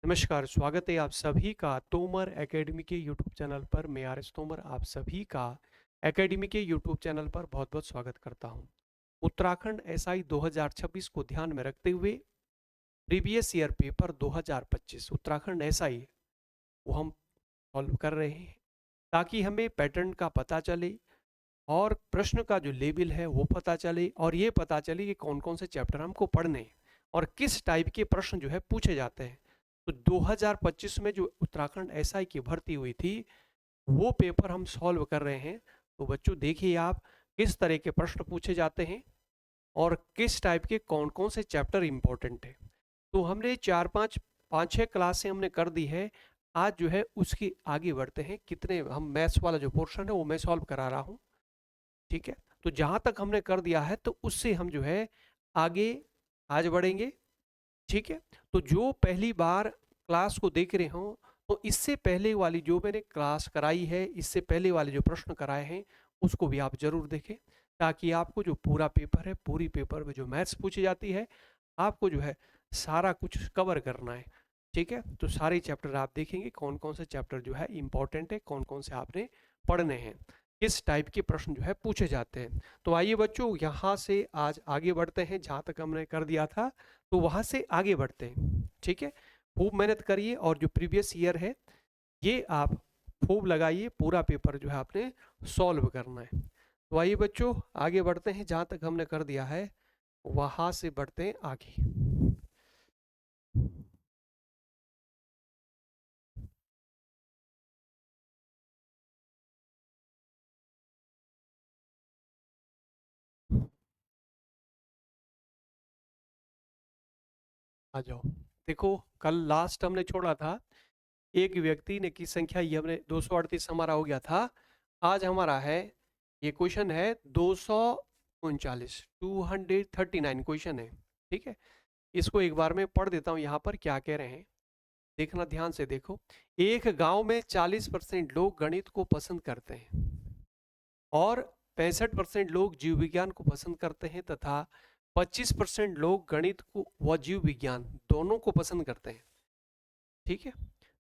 नमस्कार, स्वागत है आप सभी का तोमर एकेडमी के यूट्यूब चैनल पर। मैं आर.एस. तोमर आप सभी का एकेडमी के यूट्यूब चैनल पर बहुत-बहुत स्वागत करता हूं। उत्तराखंड एसआई 2026 को ध्यान में रखते हुए previous year paper 2025 Uttarakhand SI वो हम सॉल्व कर रहे हैं ताकि हमें पैटर्न का पता चले और प्रश्न का जो लेवल है वो पता चले और ये पता चले कि कौन-कौन से चैप्टर हमको पढ़ने हैं और किस टाइप के प्रश्न जो है पूछे जाते हैं। तो 2025 में जो उत्तराखंड एसआई की भर्ती हुई थी वो पेपर हम सॉल्व कर रहे हैं। तो बच्चों देखिए आप किस तरह के प्रश्न पूछे जाते हैं और किस टाइप के कौन कौन से चैप्टर इंपॉर्टेंट है। तो हमने पाँच छः क्लास से हमने कर दी है। आज जो है उसकी आगे बढ़ते हैं। कितने हम मैथ्स वाला जो पोर्शन है वो मैं सॉल्व करा रहा हूँ। ठीक है, तो जहाँ तक हमने कर दिया है तो उससे हम जो है आगे आज बढ़ेंगे। ठीक है, तो जो पहली बार क्लास को देख रहे हो तो इससे पहले वाली जो मैंने क्लास कराई है, इससे पहले वाले जो प्रश्न कराए हैं उसको भी आप जरूर देखें ताकि आपको जो पूरा पेपर है, पूरी पेपर में जो मैथ्स पूछी जाती है आपको जो है सारा कुछ कवर करना है। ठीक है, तो सारे चैप्टर आप देखेंगे कौन कौन से चैप्टर जो है इंपॉर्टेंट है, कौन कौन से आपने पढ़ने हैं, किस टाइप के प्रश्न जो है पूछे जाते हैं। तो आइए बच्चों यहाँ से आज आगे बढ़ते हैं। जहाँ तक हमने कर दिया था तो वहाँ से आगे बढ़ते हैं। ठीक है, खूब मेहनत करिए और जो प्रीवियस ईयर है ये आप खूब लगाइए। पूरा पेपर जो है आपने सॉल्व करना है। तो आइए बच्चों आगे बढ़ते हैं। जहाँ तक हमने कर दिया है वहाँ से बढ़ते हैं आगे। आ जाओ। देखो कल लास्ट हमने छोड़ा था एक व्यक्ति ने की संख्या, ये हमने 238 हमारा हो गया था। आज हमारा है ये क्वेश्चन है 239, 239 क्वेश्चन है। ठीक है, इसको एक बार में पढ़ देता हूँ। यहाँ पर क्या कह रहे हैं देखना ध्यान से देखो। एक गांव में 40% लोग गणित को पसंद करते हैं और 65% लोग जीव विज्ञान को पसंद करते हैं तथा 25% लोग गणित को व जीव विज्ञान दोनों को पसंद करते हैं। ठीक है,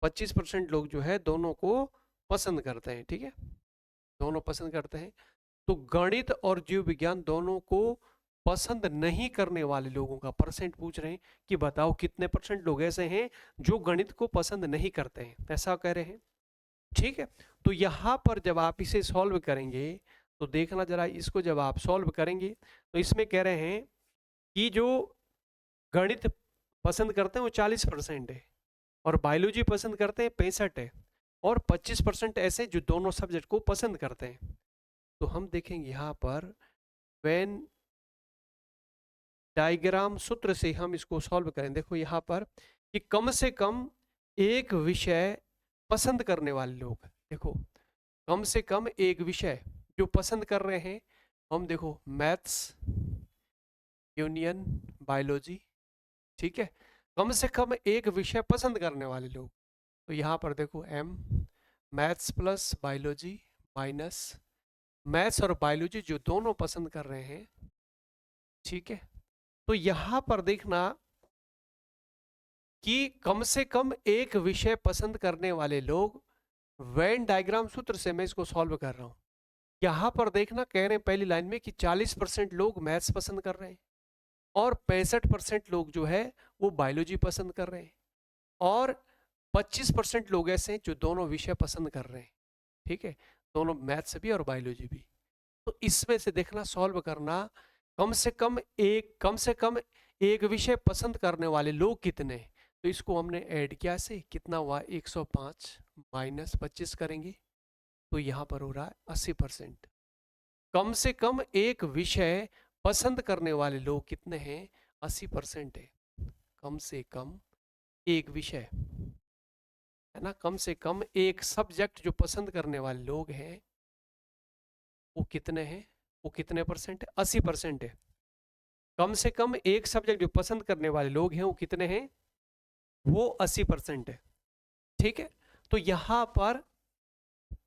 25% लोग जो है दोनों को पसंद करते हैं। ठीक है, दोनों पसंद करते हैं। तो गणित और जीव विज्ञान दोनों को पसंद नहीं करने वाले लोगों का परसेंट पूछ रहे हैं कि बताओ कितने परसेंट लोग ऐसे हैं जो गणित को पसंद नहीं करते हैं, ऐसा कह रहे हैं। ठीक है, तो यहां पर जब आप इसे सॉल्व करेंगे तो देखना जरा, इसको जब आप सॉल्व करेंगे तो इसमें कह रहे हैं कि जो गणित पसंद करते हैं वो 40% है और बायोलॉजी पसंद करते हैं 65 है और 25% ऐसे जो दोनों सब्जेक्ट को पसंद करते हैं। तो हम देखेंगे यहाँ पर वेन डायग्राम सूत्र से हम इसको सॉल्व करें। देखो यहाँ पर कि कम से कम एक विषय पसंद करने वाले लोग, देखो कम से कम एक विषय जो पसंद कर रहे हैं हम, देखो मैथ्स यूनियन बायोलॉजी। ठीक है, कम से कम एक विषय पसंद करने वाले लोग। तो यहाँ पर देखो M maths plus biology minus maths और बायोलॉजी जो दोनों पसंद कर रहे हैं। ठीक है, तो यहाँ पर देखना कि कम से कम एक विषय पसंद करने वाले लोग, वेन डायग्राम सूत्र से मैं इसको सॉल्व कर रहा हूँ। यहाँ पर देखना कह रहे हैं पहली लाइन में कि 40% लोग मैथ्स पसंद कर रहे हैं और 65% लोग जो है वो बायोलॉजी पसंद कर रहे हैं और 25% लोग ऐसे हैं जो दोनों विषय पसंद कर रहे हैं। ठीक है, दोनों मैथ्स भी और बायोलॉजी भी। तो इसमें से देखना सॉल्व करना, कम से कम एक विषय पसंद करने वाले लोग कितने हैं। तो इसको हमने ऐड किया से कितना हुआ 105 माइनस 25 करेंगे तो यहाँ पर हो रहा है 80%। कम से कम एक विषय पसंद करने वाले लोग कितने हैं, 80% है। कम से कम एक विषय है ना, कम से कम एक सब्जेक्ट जो पसंद करने वाले लोग हैं वो कितने हैं, वो कितने परसेंट है, 80% है। कम से कम एक सब्जेक्ट जो पसंद करने वाले लोग हैं वो कितने हैं, वो 80% है। ठीक है, तो यहां पर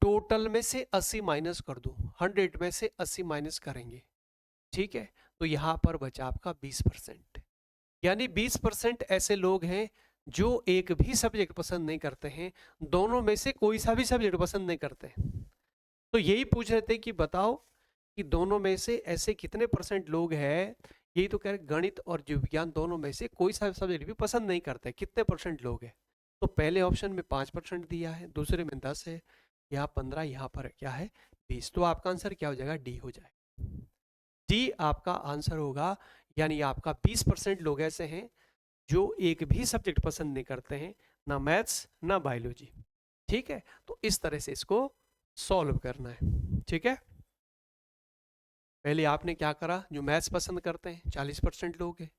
टोटल में से 80 माइनस कर दो, 100 में से 80 माइनस करेंगे। ठीक है, तो यहां पर बचा आपका 20%, यानी 20% ऐसे लोग हैं जो एक भी सब्जेक्ट पसंद नहीं करते हैं, दोनों में से कोई सा भी सब्जेक्ट पसंद नहीं करते हैं। तो यही पूछ रहे थे कि बताओ कि दोनों में से ऐसे कितने परसेंट लोग हैं, यही तो कह रहे गणित और जीव विज्ञान दोनों में से कोई सा सब्जेक्ट भी पसंद नहीं करते, कितने परसेंट लोग हैं। तो पहले ऑप्शन में 5% दिया है, दूसरे में 10 है, यहाँ 15, यहाँ पर क्या है 20। तो आपका आंसर क्या हो जाएगा, डी हो जाएगा। डी आपका आंसर होगा, यानी आपका 20% लोग ऐसे हैं जो एक भी सब्जेक्ट पसंद नहीं करते हैं, ना मैथ्स ना बायोलॉजी। ठीक है, तो इस तरह से इसको सॉल्व करना है। ठीक है, पहले आपने क्या करा, जो मैथ्स पसंद करते हैं 40% लोग हैं,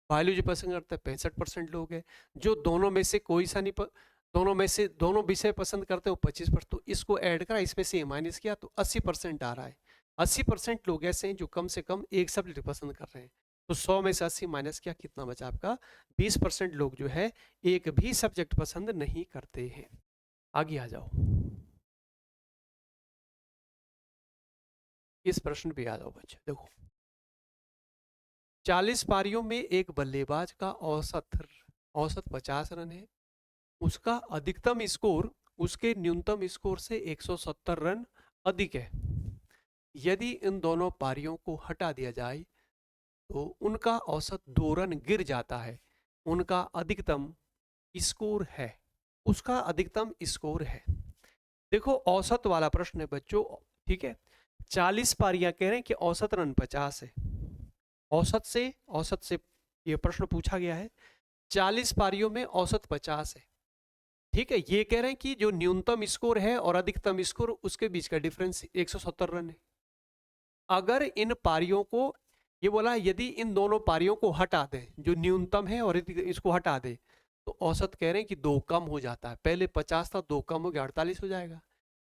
बायोलॉजी पसंद करते हैं 65% लोग हैं, जो दोनों में से कोई सा नहीं दोनों में से दोनों विषय पसंद करते हो 25%। तो इसको ऐड करा, इसमें से माइनस किया तो 80% आ रहा है। 80% लोग ऐसे हैं जो कम से कम एक सब्जेक्ट पसंद कर रहे हैं। तो 100 में से 80 माइनस किया, कितना बचा आपका 20% लोग जो है एक भी सब्जेक्ट पसंद नहीं करते हैं। आगे आ जाओ, इस प्रश्न पे आ जाओ बच्चे। देखो 40 पारियों में एक बल्लेबाज का औसत 50 रन है, उसका अधिकतम स्कोर उसके न्यूनतम स्कोर से 170 रन अधिक है। यदि इन दोनों पारियों को हटा दिया जाए तो उनका औसत 2 रन गिर जाता है। उनका अधिकतम स्कोर है, उसका अधिकतम स्कोर है। देखो औसत वाला प्रश्न है बच्चों, ठीक है। 40 पारियां कह रहे हैं कि औसत रन 50 है। औसत से ये प्रश्न पूछा गया है। 40 पारियों में औसत 50 है, ठीक है। ये कह रहे हैं कि जो न्यूनतम स्कोर है और अधिकतम स्कोर उसके बीच का डिफरेंस 170 रन है। अगर इन पारियों को, ये बोला यदि इन दोनों पारियों को हटा दें, जो न्यूनतम है और इसको हटा दें, तो औसत कह रहे हैं कि 2 कम हो जाता है। पहले 50 था, 2 कम हो गया 48 हो जाएगा।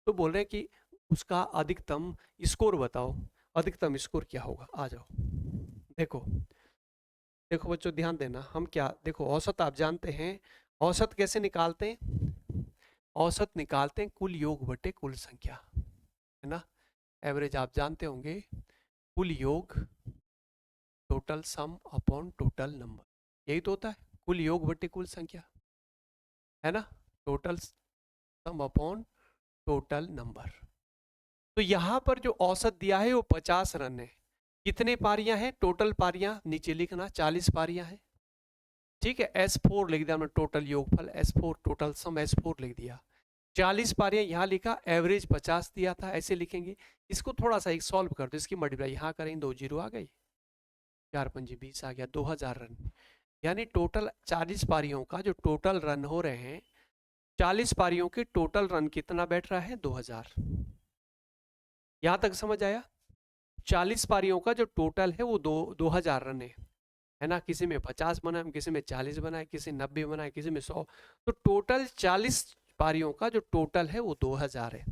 तो बोल रहे हैं कि उसका अधिकतम स्कोर बताओ, अधिकतम स्कोर क्या होगा। आ जाओ, देखो देखो बच्चों ध्यान देना, हम क्या देखो औसत आप जानते हैं, औसत कैसे निकालते हैं, औसत निकालते हैं कुल योग बटे कुल संख्या, है ना। एवरेज आप जानते होंगे, कुल योग total sum upon total number, यही तो होता है कुल योग बटे कुल संख्या, है ना। Total sum upon total number. तो यहां पर जो औसत दिया है वो 50 रन है। कितने पारियां हैं, टोटल पारियां नीचे लिखना 40 पारियां हैं, ठीक है। S4 लिख दिया हमने, टोटल योगफल S4, टोटल सम S4 लिख दिया। 40 पारियां यहाँ लिखा, एवरेज 50 दिया था, ऐसे लिखेंगे। इसको थोड़ा सा एक सॉल्व कर दो, इसकी मल्टीप्लाई यहाँ करेंगे, 2 जीरो आ गई, 4 पंजी 20 आ गया, 2000 रन। यानी टोटल 40 पारियों का जो टोटल रन हो रहे हैं, 40 पारियों के टोटल रन कितना बैठ रहा है, 2000। यहां तक समझ आया। 40 पारियों का जो टोटल है वो 2000 रन है ना। किसी में 50 बनाए, किसी में 40 बनाए, किसी 90 बनाए, किसी में 100। तो टोटल 40 पारियों का जो टोटल है वो 2000 है।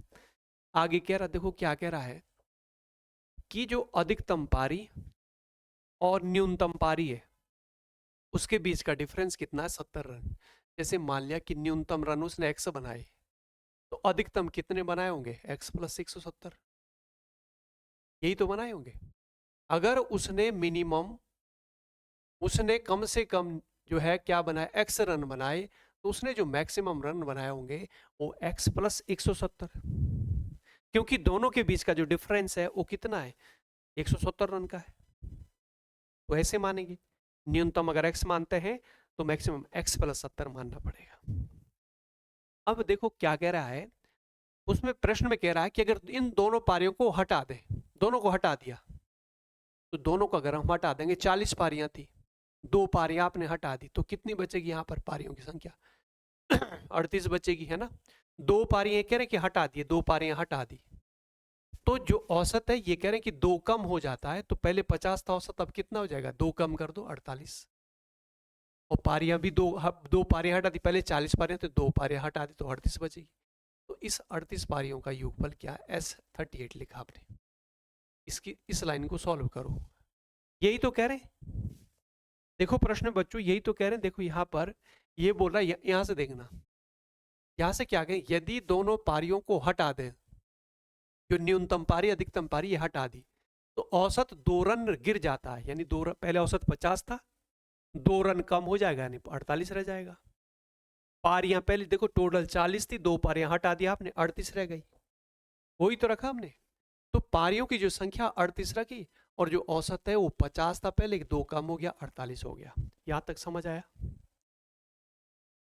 आगे कह रहा, देखो क्या कह रहा है कि जो अधिकतम पारी और न्यूनतम पारी है उसके बीच का डिफरेंस कितना है, 70 रन। जैसे मान लिया कि न्यूनतम रन उसने 100 बनाए, तो अधिकतम कितने बनाए होंगे, x प्लस 170, यही तो बनाए होंगे। अगर उसने कम से कम जो है क्या बनाया, x रन बनाए, तो उसने जो मैक्सिमम रन बनाए होंगे वो x प्लस 170, क्योंकि दोनों के बीच का जो डिफरेंस है वो कितना है, 170 रन का है। तो ऐसे मानेंगे, न्यूनतम अगर x मानते हैं तो मैक्सिमम x प्लस 70 मानना पड़ेगा। अब देखो क्या कह रहा है, उसमें प्रश्न में कह रहा है कि अगर इन दोनों पारियों को हटा दें, दोनों को हटा दिया, तो दोनों को अगर हम हटा देंगे, 40 पारियां थी, 2 पारियां आपने हटा दी, तो कितनी बचेगी यहाँ पर पारियों की संख्या, 38 बचेगी, है ना। 2 पारियां कह रहे हैं कि हटा दिए, 2 पारियां हटा दी, तो जो औसत है ये कह रहे हैं कि 2 कम हो जाता है। तो पहले 50 था औसत, अब कितना हो जाएगा, 2 कम कर दो 48, और पारियां भी दो पारियां हटा दी, पहले 40 पारियां तो 2 पारियां हटा दी तो 38 बचेगी। तो इस 38 पारियों का योगफल क्या है, S38 लिखा आपने। इसकी इस लाइन को सॉल्व करो, यही तो कह रहे हैं। देखो प्रश्न बच्चों यही तो कह रहे हैं। देखो यहाँ पर ये बोल रहा है, यहाँ से देखना, यहाँ से क्या कहें, यदि दोनों पारियों को हटा दें, जो न्यूनतम पारी अधिकतम पारी ये हटा दी, तो औसत 2 रन गिर जाता है। यानी 2 रन, पहले औसत 50 था, 2 रन कम हो जाएगा, यानी 48 रह जाएगा। पारियां पहले देखो टोटल 40 थी, 2 पारियां हटा दिया आपने, 38 रह गई, वही तो रखा हमने। तो पारियों की जो संख्या 38 रखी और जो औसत है वो 50 था पहले, 2 कम हो गया, 48 हो गया। यहां तक समझ आया?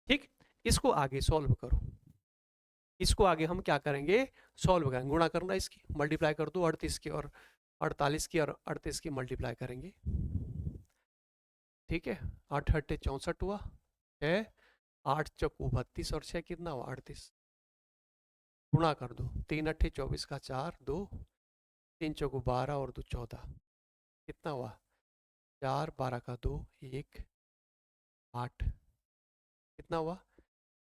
ठीक, इसको आगे सॉल्व करो। इसको आगे हम क्या करेंगे, सॉल्व करेंगे, गुणा करना इसकी, मल्टीप्लाई कर दो 38 की और 48 की, और 38 की मल्टीप्लाई करेंगे। ठीक है, 8 अट्ठे 64 हुआ, 6 8 चौकू 32 और 6 कितना हुआ 38, गुणा कर दो, 3 अट्ठे 24 का 4 2, 3 चौकू 12 और 2 14, कितना हुआ 4 12 का 2 1 8, कितना हुआ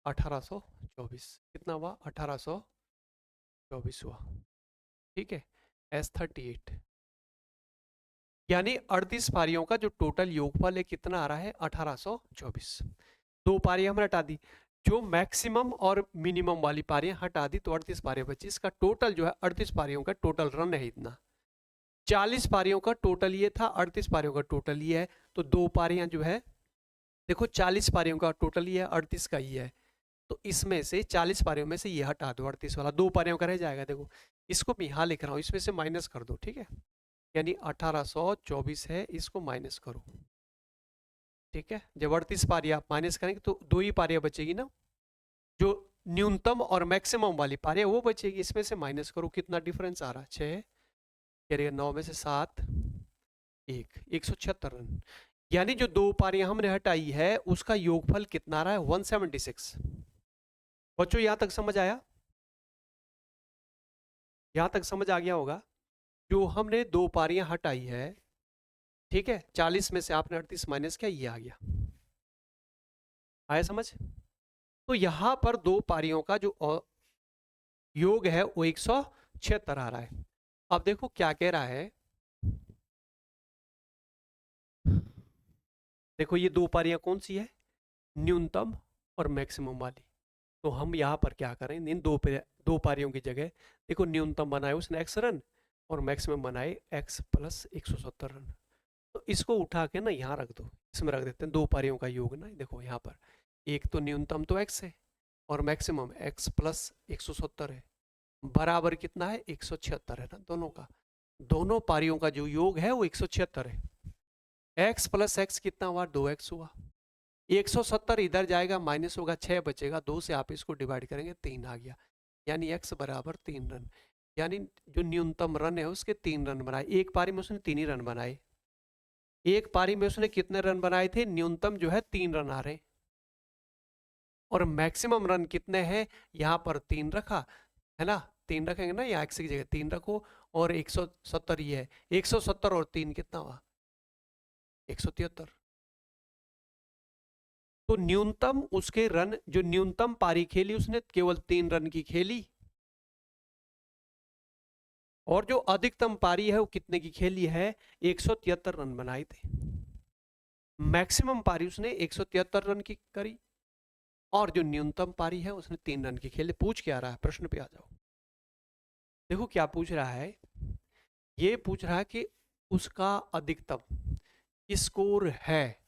1824, कितना हुआ 1824 हुआ। ठीक है, S38 यानी 38 पारियों का जो टोटल योगफल है कितना आ रहा है 1824। 2 पारियां हमने हटा दी, जो मैक्सिमम और मिनिमम वाली पारियां हटा दी तो 38 पारियां बची। इसका टोटल जो है 38 पारियों का टोटल रन है इतना, 40 पारियों का टोटल ये था, 38 पारियों का टोटल ये है, तो 2 पारियां जो है देखो 40 पारियों का टोटल ये है, 38 का ये है, तो इसमें से 40 पारियों में से ये हटा दो, 38 वाला 2 पारियों का रह जाएगा। देखो इसको मैं यहाँ लिख रहा हूँ, इसमें से माइनस कर दो, ठीक है, यानी 1824 है, इसको माइनस करो। ठीक है, जब 38 पारी आप माइनस करेंगे तो 2 ही पारियां बचेगी ना, जो न्यूनतम और मैक्सिमम वाली पारी है वो बचेगी, इसमें से माइनस करो, कितना डिफरेंस आ रहा है 6, कह 9 में से 7 1, 176 रन। यानी जो 2 पारियां हमने हटाई है उसका योगफल कितना आ रहा है 176। बच्चों यहां तक समझ आया? यहां तक समझ आ गया होगा। जो हमने 2 पारियां हटाई है, ठीक है, 40 में से आपने 38 माइनस किया, ये आ गया, आया समझ? तो यहां पर 2 पारियों का जो योग है वो 176 आ रहा है। अब देखो क्या कह रहा है, देखो ये 2 पारियां कौन सी है, न्यूनतम और मैक्सिमम वाली। तो हम यहाँ पर क्या करें, इन 2 पारियों की जगह देखो न्यूनतम बनाए उसने x रन और मैक्सिमम बनाए x प्लस 170 रन, तो इसको उठा के ना यहाँ रख दो, इसमें रख देते हैं 2 पारियों का योग ना। देखो यहाँ पर एक तो न्यूनतम तो x है और मैक्सिमम x प्लस 170 है, बराबर कितना है 176 है ना, दोनों का, दोनों पारियों का जो योग है वो 176 है। x प्लस x कितना हुआ 2x हुआ, 170 इधर जाएगा माइनस होगा, 6 बचेगा, 2 से आप इसको डिवाइड करेंगे 3 आ गया, यानी x बराबर 3 रन। यानी जो न्यूनतम रन है उसके 3 रन बनाए, एक पारी में उसने 3 ही रन बनाए, एक पारी में उसने कितने रन बनाए थे, न्यूनतम जो है 3 रन आ रहे, और मैक्सिमम रन कितने हैं, यहाँ पर 3 रखा है ना, 3 रखेंगे ना, यहाँ x की जगह 3 रखो, और 170 ये है, 170 और 3 कितना हुआ 173। तो न्यूनतम उसके रन, जो न्यूनतम पारी खेली उसने केवल 3 रन की खेली, और जो अधिकतम पारी है वो कितने की खेली है 173 रन बनाए थे। मैक्सिमम पारी उसने 173 रन की करी, और जो न्यूनतम पारी है उसने 3 रन की खेली। पूछ क्या रहा है, प्रश्न पे आ जाओ, देखो क्या पूछ रहा है, ये पूछ रहा है कि उसका अधिकतम स्कोर है,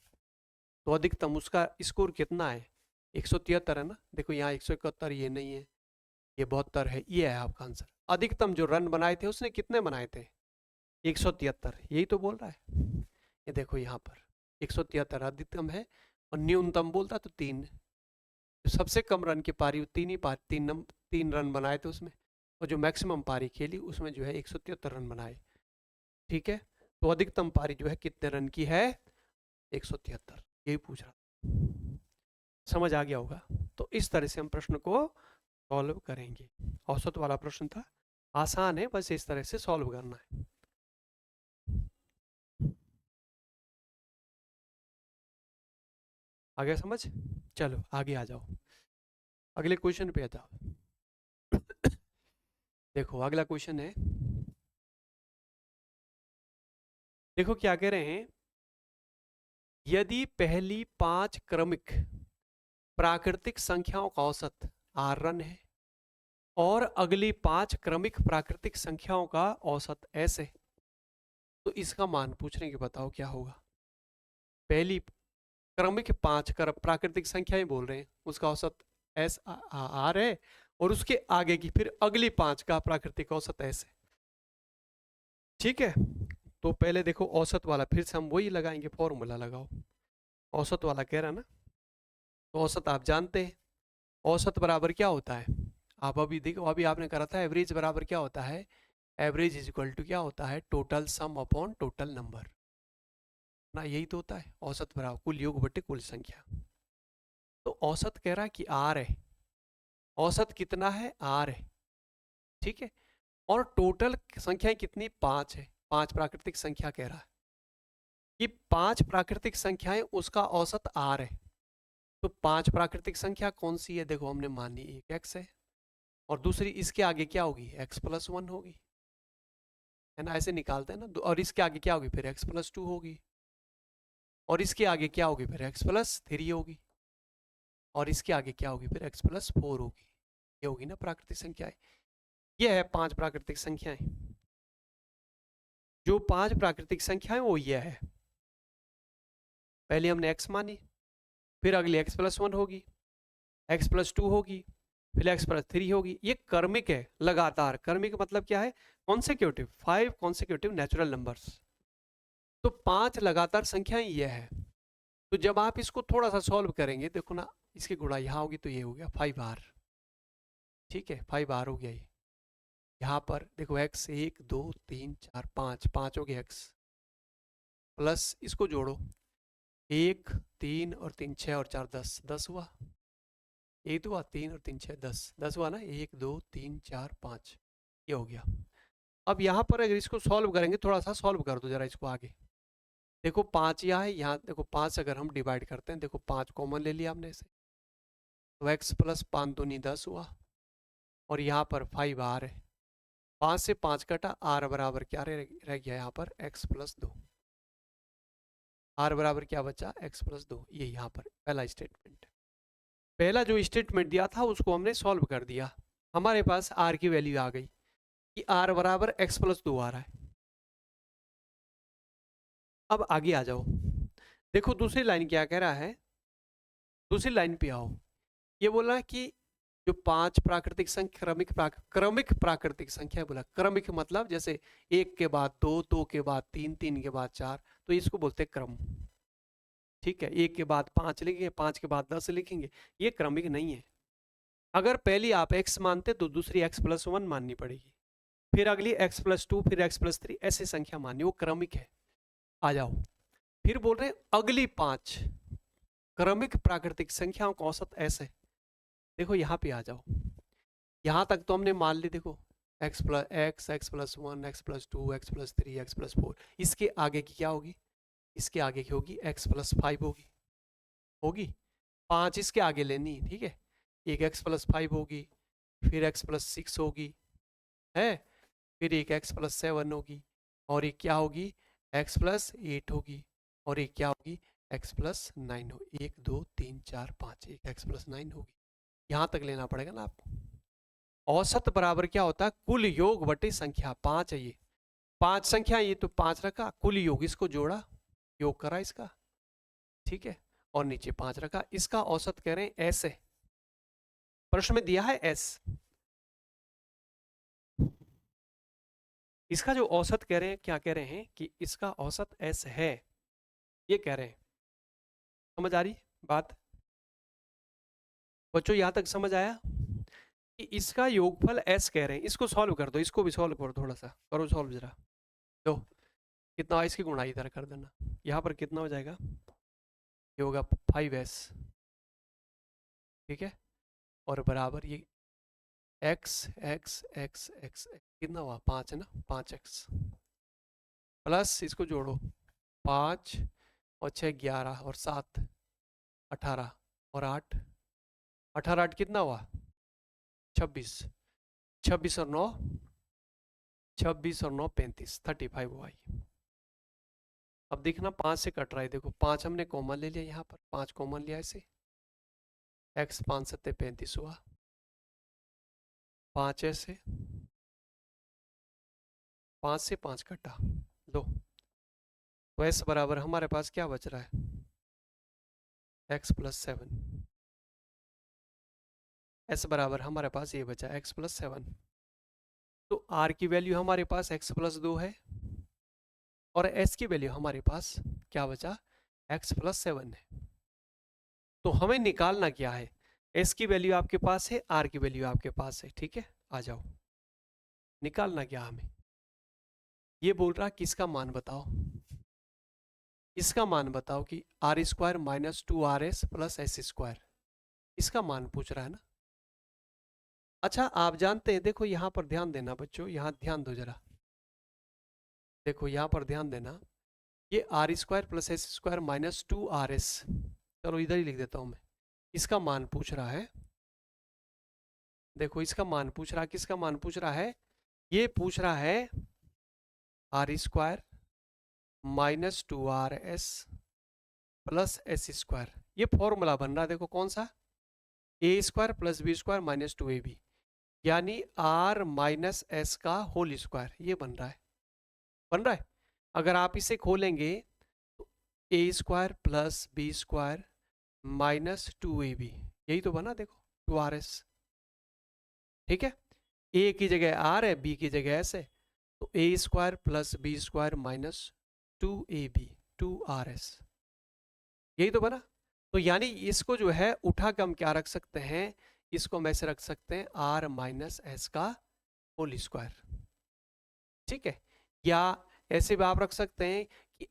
तो अधिकतम उसका स्कोर कितना है 173 है ना, देखो यहाँ 171 ये नहीं है, ये 72 है, ये है आपका आंसर। अधिकतम जो रन बनाए थे उसने कितने बनाए थे 173, यही तो बोल रहा है, ये देखो यहाँ पर 173 अधिकतम है, और न्यूनतम बोलता तो 3, सबसे कम रन की पारी 3 ही पारी 3 रन बनाए थे उसमें, और जो मैक्सिमम पारी खेली उसमें जो है 173 रन बनाए। ठीक है, तो अधिकतम पारी जो है कितने रन की है 173, यही पूछ रहा, समझ आ गया होगा। तो इस तरह से हम प्रश्न को सॉल्व करेंगे। औसत वाला प्रश्न था, आसान है, बस इस तरह से सॉल्व करना है। आ गया समझ? चलो आगे आ जाओ, अगले क्वेश्चन पे आ जाओ। देखो अगला क्वेश्चन है, देखो क्या कह रहे हैं, यदि पहली 5 क्रमिक प्राकृतिक संख्याओं का औसत r रन है और अगली 5 क्रमिक प्राकृतिक संख्याओं का औसत s है, तो इसका मान पूछ रहे हैं कि बताओ क्या होगा। पहली क्रमिक 5 प्राकृतिक संख्याएं बोल रहे हैं, उसका औसत एस आर है, और उसके आगे की फिर अगली 5 का प्राकृतिक औसत एस है। ठीक है, तो पहले देखो औसत वाला, फिर से हम वही लगाएंगे, फॉर्मूला लगाओ। औसत वाला कह रहा ना, तो औसत आप जानते हैं, औसत बराबर क्या होता है, आप अभी देखो, अभी आपने करा था एवरेज बराबर क्या होता है, एवरेज इज इक्वल टू क्या होता है, total sum upon total number ना, यही तो होता है औसत बराबर कुल योग बटे कुल संख्या। तो औसत कह रहा है कि आर है, औसत कितना है, आर है, ठीक है, और टोटल संख्याएं कितनी, 5 है, 5 प्राकृतिक संख्या कह रहा है कि 5 प्राकृतिक संख्याएं उसका औसत आर है। तो 5 प्राकृतिक संख्या कौन सी है, देखो हमने मान ली एक एक्स है, और दूसरी इसके आगे क्या होगी, एक्स प्लस 1 होगी, है ना, ऐसे निकालते हैं ना, और इसके आगे क्या होगी, फिर एक्स प्लस 2 होगी, और इसके आगे क्या होगी, फिर एक्स प्लस 3 होगी, और इसके आगे क्या होगी, फिर एक्स प्लस 4 होगी। ये होगी ना प्राकृतिक संख्याएं। ये है 5 प्राकृतिक संख्याएं। जो 5 प्राकृतिक संख्याएं वो ये है, पहले हमने x मानी, फिर अगली x प्लस 1 होगी, x प्लस 2 होगी, फिर x प्लस 3 होगी। ये क्रमिक है, लगातार। क्रमिक मतलब क्या है, कॉन्सेक्यूटिव, 5 कॉन्सेक्यूटिव नेचुरल नंबर्स। तो 5 लगातार संख्याएं ये है। तो जब आप इसको थोड़ा सा सॉल्व करेंगे, देखो ना, इसकी गुणा यहाँ होगी तो ये हो गया 5r, ठीक है, 5r हो गया ये। यहाँ पर देखो x 1 2 3 4 5, 5 हो गया x, प्लस इसको जोड़ो, 1 3 और 3 6 और 4 10, 10 हुआ, एक तो हुआ, 3 और 3 6 10, 10 हुआ ना, 1 2 3 4 5, ये हो गया। अब यहाँ पर अगर इसको सॉल्व करेंगे, थोड़ा सा सॉल्व कर दो जरा इसको आगे, देखो 5 यहाँ है, यहाँ देखो 5 अगर हम डिवाइड करते हैं, देखो 5 कॉमन ले लिया हमने इसे, तो x प्लस 5 दूनी 10 हुआ, और यहाँ पर 5r है, 5 से 5 कटा, r बराबर क्या रह गया यहाँ पर, x प्लस 2, r बराबर क्या बचा, x प्लस 2। ये यहाँ पर पहला स्टेटमेंट, पहला जो स्टेटमेंट दिया था उसको हमने सॉल्व कर दिया, हमारे पास r की वैल्यू आ गई कि r बराबर x प्लस 2 आ रहा है। अब आगे आ जाओ, देखो दूसरी लाइन क्या कह रहा है, दूसरी लाइन पे आओ, ये बोला कि जो 5 प्राकृतिक संख्या, क्रमिक प्राकृतिक संख्या बोला, क्रमिक मतलब जैसे 1 के बाद 2, 2 के बाद 3, 3 के बाद 4, तो इसको बोलते हैं क्रम, ठीक है। 1 के बाद 5 लिखेंगे, 5 के बाद 10 लिखेंगे, ये क्रमिक नहीं है। अगर पहली आप x मानते तो दूसरी x प्लस 1 माननी पड़ेगी, फिर अगली x प्लस 2, फिर x प्लस 3, ऐसी संख्या माननी, वो क्रमिक है। आ जाओ, फिर बोल रहे अगली 5 क्रमिक प्राकृतिक संख्याओं का औसत ऐसे, देखो यहाँ पे आ जाओ, यहाँ तक तो हमने मान ली, देखो x plus 1, x plus 2, x plus 3, x plus 4, इसके आगे की क्या होगी, इसके आगे की होगी x प्लस 5 होगी 5 इसके आगे लेनी, ठीक है, एक x प्लस 5 होगी, फिर x प्लस 6 होगी, है, फिर एक x प्लस 7 होगी, और एक क्या होगी, x प्लस 8 होगी, और एक क्या होगी, x प्लस 9 होगी, 1 2 3 4 5, एक x प्लस 9 होगी। यहाँ तक लेना पड़ेगा ना आपको। औसत बराबर क्या होता है, कुल योग बटे संख्या, 5 है ये, 5 संख्या, ये तो 5 रखा, कुल योग इसको जोड़ा, योग करा इसका, ठीक है, और नीचे 5 रखा, इसका औसत कह रहे हैं s है, प्रश्न में दिया है s, इसका जो औसत कह रहे हैं, क्या कह रहे हैं कि इसका औसत s है, ये कह रहे हैं। समझ आ रही बात बच्चों, यहां तक समझ आया कि इसका योगफल s कह रहे हैं। इसको सॉल्व कर दो, इसको भी सॉल्व करो, थोड़ा सा करो सॉल्व जरा, दो कितना, इसकी गुणा इधर कर देना, यहाँ पर कितना हो जाएगा, ये होगा 5s, ठीक है, और बराबर ये x x x x कितना हुआ, 5 है ना, 5x प्लस इसको जोड़ो, 5 और 6 11 और 7 18 और 8 18 8 कितना हुआ, 26, 26 और 9 26 और 9 35, 35 हुआ ये। अब देखना 5 से कट रहा है, देखो 5 हमने कॉमन ले लिया, यहाँ पर 5 कॉमन लिया ऐसे, x 5 7 35 हुआ, 5 ऐसे, 5 से 5 कटा, दो, तो s बराबर हमारे पास क्या बच रहा है, x प्लस 7, एस बराबर हमारे पास ये बचा x+7। तो r की वैल्यू हमारे पास x+2 है और s की वैल्यू हमारे पास क्या बचा, x+7 है। तो हमें निकालना क्या है, s की वैल्यू आपके पास है, r की वैल्यू आपके पास है, ठीक है। आ जाओ, निकालना क्या हमें, ये बोल रहा किसका मान बताओ, इसका मान बताओ कि r² - 2rs + s², इसका मान पूछ रहा है ना। अच्छा आप जानते हैं, देखो यहाँ पर ध्यान देना बच्चों, यहाँ ध्यान दो जरा, देखो यहाँ पर ध्यान देना, ये r² + s² - 2rs, चलो इधर ही लिख देता हूँ मैं, इसका मान पूछ रहा है। देखो इसका मान पूछ रहा है, किसका मान पूछ रहा है, ये पूछ रहा है r² - 2rs + s²। ये फॉर्मूला बन रहा है, देखो कौन सा, a² + b² - 2ab, यानी r माइनस एस का होल स्क्वायर, ये बन रहा है, बन रहा है। अगर आप इसे खोलेंगे तो a² + b² - 2ab, यही तो बना, देखो 2rs, ठीक है। a की जगह r है, b की जगह s है, तो a² + b² - 2ab, 2rs, यही तो बना। तो यानी इसको जो है उठा के हम क्या रख सकते हैं, इसको हम ऐसे रख सकते हैं r माइनस एस का होल स्क्वायर, ठीक है। या ऐसे भी आप रख सकते हैं कि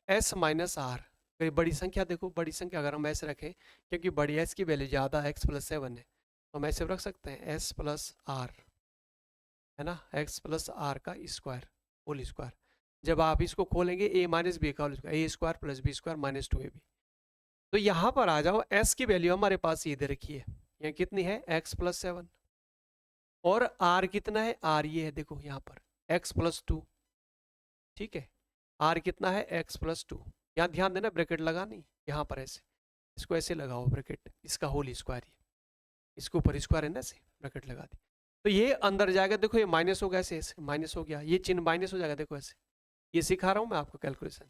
s माइनस आर, बड़ी संख्या, देखो बड़ी संख्या अगर हम ऐसे रखें, क्योंकि बड़ी s की वैल्यू ज़्यादा x+7 है, तो हम ऐसे रख सकते हैं s + r, है ना, x+r का स्क्वायर, होल स्क्वायर। जब आप इसको खोलेंगे a - b का whole square, a² + b² - 2ab। तो यहाँ पर आ जाओ, s की वैल्यू हमारे पास ये दे रखी है, यहाँ कितनी है x+7, और r कितना है, r ये है, देखो यहाँ पर x+2, ठीक है। r कितना है, x+2, यहाँ ध्यान देना ब्रैकेट लगा नहीं, यहाँ पर ऐसे, इसको ऐसे लगाओ ब्रैकेट, इसका होल स्क्वायर, इसके ऊपर स्क्वायर है ना, ऐसे ब्रैकेट लगा दी, तो ये अंदर जाएगा, देखो ये माइनस हो गया, ऐसे ऐसे माइनस हो गया, ये चिन्ह माइनस हो जाएगा, देखो ऐसे, ये सिखा रहा हूँ मैं आपको कैलकुलेशन,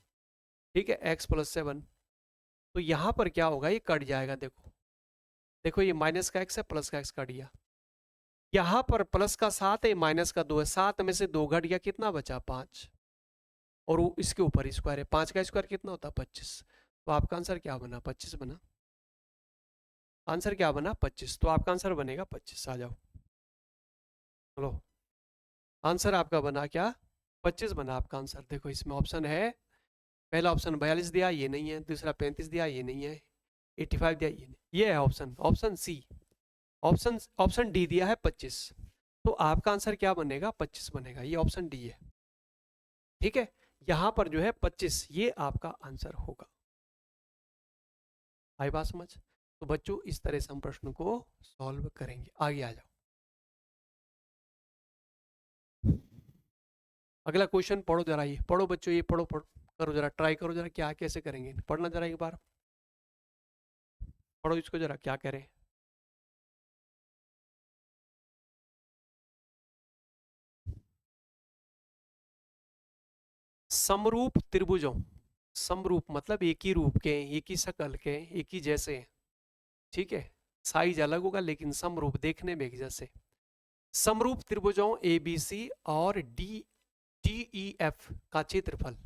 ठीक है। x+7, तो यहाँ पर क्या होगा, ये कट जाएगा, देखो देखो ये माइनस का x है, प्लस का x कट गया, यहाँ पर प्लस का 7 है, माइनस का 2 है, 7 में से 2 घट गया, कितना बचा, 5, और वो इसके ऊपर स्क्वायर है, 5 का स्क्वायर कितना होता है, 25। तो आपका आंसर क्या बना, 25 बना, आंसर क्या बना, 25। तो आपका आंसर बनेगा 25, आ जाओ, चलो आंसर आपका बना क्या, 25 बना आपका आंसर। देखो इसमें ऑप्शन है, पहला ऑप्शन 42 दिया, ये नहीं है, दूसरा 35 दिया, ये नहीं है, 85 दिया, ये नहीं, ये है option, option C, option D दिया है 25। तो आपका आंसर क्या बनेगा, 25 बनेगा, ये ऑप्शन डी है, ठीक है। यहां पर जो है 25, ये आपका आंसर होगा। आई बात समझ। तो बच्चों इस तरह से हम प्रश्न को सॉल्व करेंगे, आगे आ जाओ। अगला क्वेश्चन पढ़ो जरा, ये पढ़ो बच्चों, ये पढ़ो पढ़ो, करो जरा, ट्राई करो जरा, क्या कैसे करेंगे, पढ़ना जरा एक बार, पढ़ो इसको जरा, क्या कह रहे हैं। समरूप त्रिभुजों, समरूप मतलब एक ही रूप के, एक ही शक्ल के, एक ही जैसे, ठीक है, साइज अलग होगा लेकिन समरूप, देखने में एक जैसे। समरूप त्रिभुजों ABC और DEF का क्षेत्रफल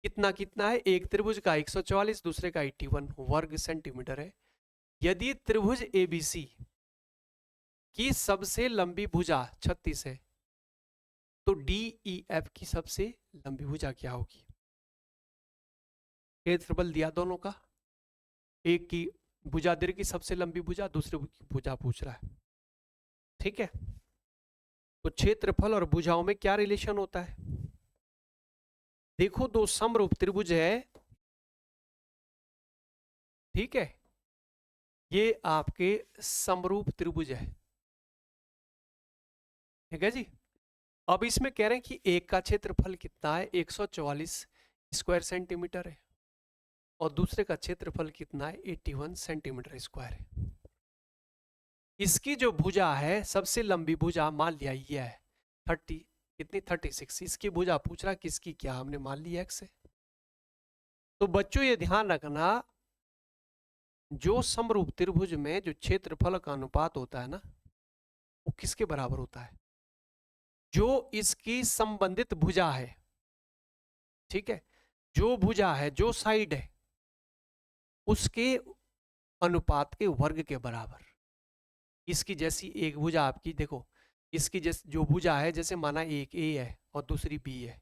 कितना कितना है, एक त्रिभुज का 144, दूसरे का 81 वर्ग सेंटीमीटर है। यदि त्रिभुज ABC की सबसे लंबी भुजा 36 है, तो DEF की सबसे लंबी भुजा क्या होगी। क्षेत्रफल दिया दोनों का, एक की भुजा दीर्घ की सबसे लंबी भुजा, दूसरे की भुजा पूछ रहा है, ठीक है। तो क्षेत्रफल और भुजाओं में क्या रिलेशन होता है, देखो दो समरूप त्रिभुज है, ठीक है, ये आपके समरूप त्रिभुज है, ठीक है जी। अब इसमें कह रहे हैं कि एक का क्षेत्रफल कितना है, 144 स्क्वायर सेंटीमीटर है, और दूसरे का क्षेत्रफल कितना है, 81 सेंटीमीटर स्क्वायर है। इसकी जो भुजा है, सबसे लंबी भुजा मान लिया ये है 30, कितनी 36, इसकी भुजा पूछ रहा किसकी, क्या हमने मान लिया x है। तो बच्चों ये ध्यान रखना, जो समरूप त्रिभुज में जो क्षेत्रफल का अनुपात होता है ना, वो किसके बराबर होता है? जो इसकी संबंधित भुजा है, ठीक है, जो भुजा है, जो साइड है, उसके अनुपात के वर्ग के बराबर। इसकी जैसी एक भुजा आपकी देखो, इसकी जैसे जो भुजा है, जैसे माना एक ए है और दूसरी बी है,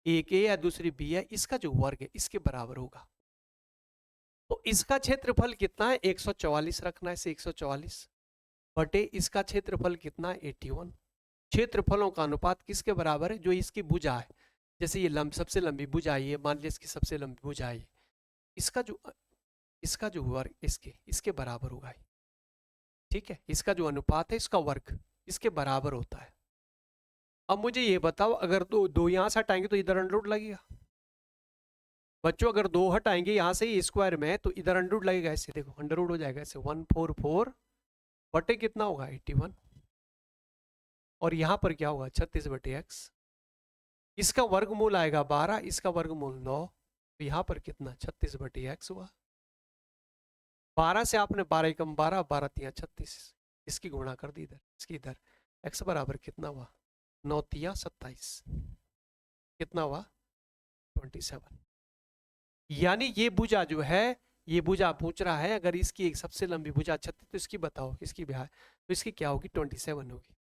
एक ए है दूसरी बी है, इसका जो वर्ग है इसके बराबर होगा। तो इसका क्षेत्रफल कितना है? 144 रखना है, इसे 144 बटे इसका क्षेत्रफल कितना है? 81। क्षेत्रफलों का अनुपात किसके बराबर है? जो इसकी भुजा है, जैसे ये सबसे लंबी भुजा है, ये मान लीजिए इसकी सबसे लंबी भुजा है, इसका जो वर्ग इसके बराबर होगा, ठीक है। इसका जो अनुपात है, इसका वर्ग इसके बराबर होता है। अब मुझे ये बताओ, अगर दो यहां से हटाएंगे तो इधर अंडर रूट लगेगा बच्चों, अगर दो हटाएंगे यहां से ही स्क्वायर में तो इधर अंडर रूट लगेगा, ऐसे देखो अंडर रूट हो जाएगा, ऐसे 144 बटे कितना होगा? 81। और यहां पर क्या होगा? 36 बटे एक्स। इसका वर्गमूल आएगा 12, इसका वर्गमूल 9, तो यहां पर कितना? 36 बटे एक्स हुआ। 12 से आपने 12 कम 12, 12 तिया 36, इसकी गुणा कर दी इधर, इसकी इधर, एक्स बराबर कितना हुआ? 9 तिया 27, कितना हुआ? 27। यानी ये भुजा जो है, ये भुजा पूछ रहा है, अगर इसकी एक सबसे लंबी भुजा 36 तो इसकी बताओ, इसकी भी तो इसकी क्या होगी? 27 होगी।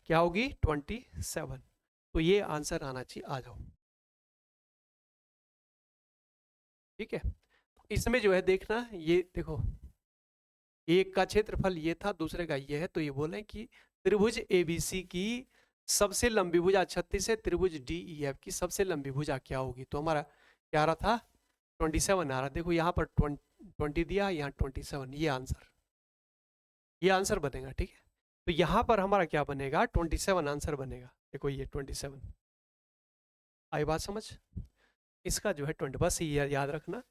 क्या होगी? 27। तो ये आंसर आना चाहिए, आ जाओ, ठीक है। इसमें जो है देखना, ये देखो, एक का क्षेत्रफल ये था, दूसरे का ये है, तो ये बोले कि त्रिभुज एबीसी की सबसे लंबी भुजा 36 है, त्रिभुज डीईएफ की सबसे लंबी भुजा क्या होगी? तो हमारा क्या आ रहा था? 27 आ रहा। देखो यहाँ पर 20 दिया, यहाँ 27, ये आंसर बनेगा, ठीक है। तो यहाँ पर हमारा क्या बनेगा? 27 आंसर बनेगा। देखो ये 27 आई बात समझ? इसका जो है 20, बस ये याद रखना,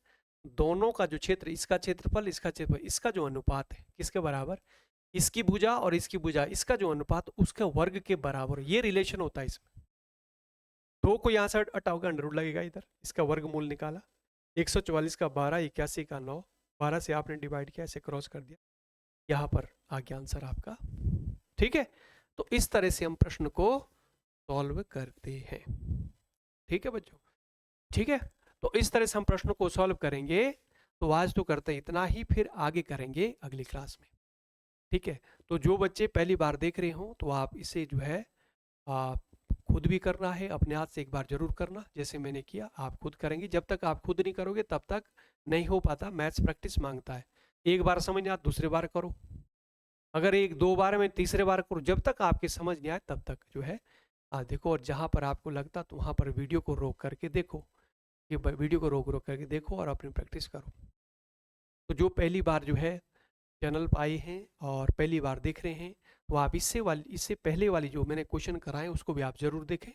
दोनों का जो क्षेत्र, इसका क्षेत्रफल, इसका क्षेत्रफल, इसका जो अनुपात है किसके बराबर? इसकी भुजा और इसकी भुजा, इसका जो अनुपात उसका वर्ग के बराबर, ये रिलेशन होता है इसमें। दो को यहां से हटाओगे अंडर रूट लगेगा इधर, इसका वर्गमूल निकाला, 144 का 12, 81 का 9, 12 से आपने डिवाइड किया, ऐसे क्रॉस कर दिया, यहाँ पर आ गया आंसर आपका, ठीक है। तो इस तरह से हम प्रश्न को सॉल्व करते हैं, ठीक है बच्चों, ठीक है। तो इस तरह से हम प्रश्न को सॉल्व करेंगे। तो आज तो करते हैं इतना ही, फिर आगे करेंगे अगली क्लास में, ठीक है। तो जो बच्चे पहली बार देख रहे हो तो आप इसे जो है आप खुद भी करना है, अपने हाथ से एक बार जरूर करना, जैसे मैंने किया आप खुद करेंगे। जब तक आप खुद नहीं करोगे तब तक नहीं हो पाता, मैथ्स प्रैक्टिस मांगता है। एक बार समझ नहीं आया दूसरे बार करो, अगर एक दो बार में तीसरे बार करो, जब तक आपके समझ नहीं आए तब तक जो है देखो। और जहाँ पर आपको लगता तो वहाँ पर वीडियो को रोक करके देखो, कि वीडियो को रोक रोक करके देखो और अपनी प्रैक्टिस करो। तो जो पहली बार जो है चैनल पर आए हैं और पहली बार देख रहे हैं, तो आप इससे पहले वाली जो मैंने क्वेश्चन कराए उसको भी आप जरूर देखें।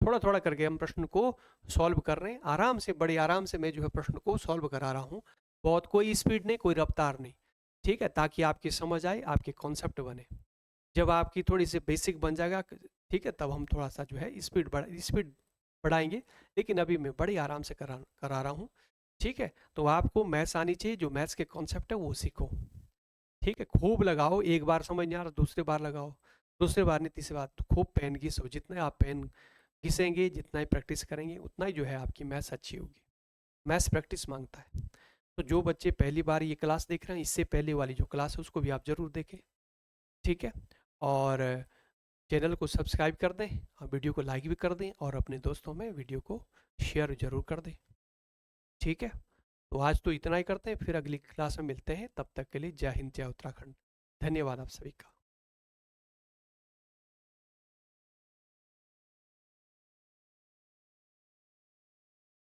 थोड़ा थोड़ा करके हम प्रश्न को सॉल्व कर रहे हैं, आराम से, बड़े आराम से मैं जो है प्रश्न को सॉल्व करा रहा हूँ। बहुत कोई स्पीड नहीं, कोई रफ्तार नहीं, ठीक है, ताकि आपकी समझ आए, आपके कॉन्सेप्ट बने। जब आपकी थोड़ी सी बेसिक बन जाएगा, ठीक है, तब हम थोड़ा सा जो है स्पीड बढ़ाएंगे, लेकिन अभी मैं बड़ी आराम से करा रहा हूँ, ठीक है। तो आपको मैथ्स आनी चाहिए, जो मैथ्स के कॉन्सेप्ट है वो सीखो, ठीक है। खूब लगाओ, एक बार समझ नहीं आ रहा दूसरी बार लगाओ, दूसरी बार नहीं तीसरी बार, तो खूब पेन घिसो, जितना आप पेन घिसेंगे, जितना ही प्रैक्टिस करेंगे, उतना ही जो है आपकी मैथ्स अच्छी होगी। मैथ्स प्रैक्टिस मांगता है। तो जो बच्चे पहली बार ये क्लास देख रहे हैं, इससे पहले वाली जो क्लास है उसको भी आप ज़रूर देखें, ठीक है। और चैनल को सब्सक्राइब कर दें, वीडियो को लाइक भी कर दें, और अपने दोस्तों में वीडियो को शेयर ज़रूर कर दें, ठीक है। तो आज तो इतना ही करते हैं, फिर अगली क्लास में मिलते हैं, तब तक के लिए जय हिंद, जय उत्तराखंड। धन्यवाद आप सभी का।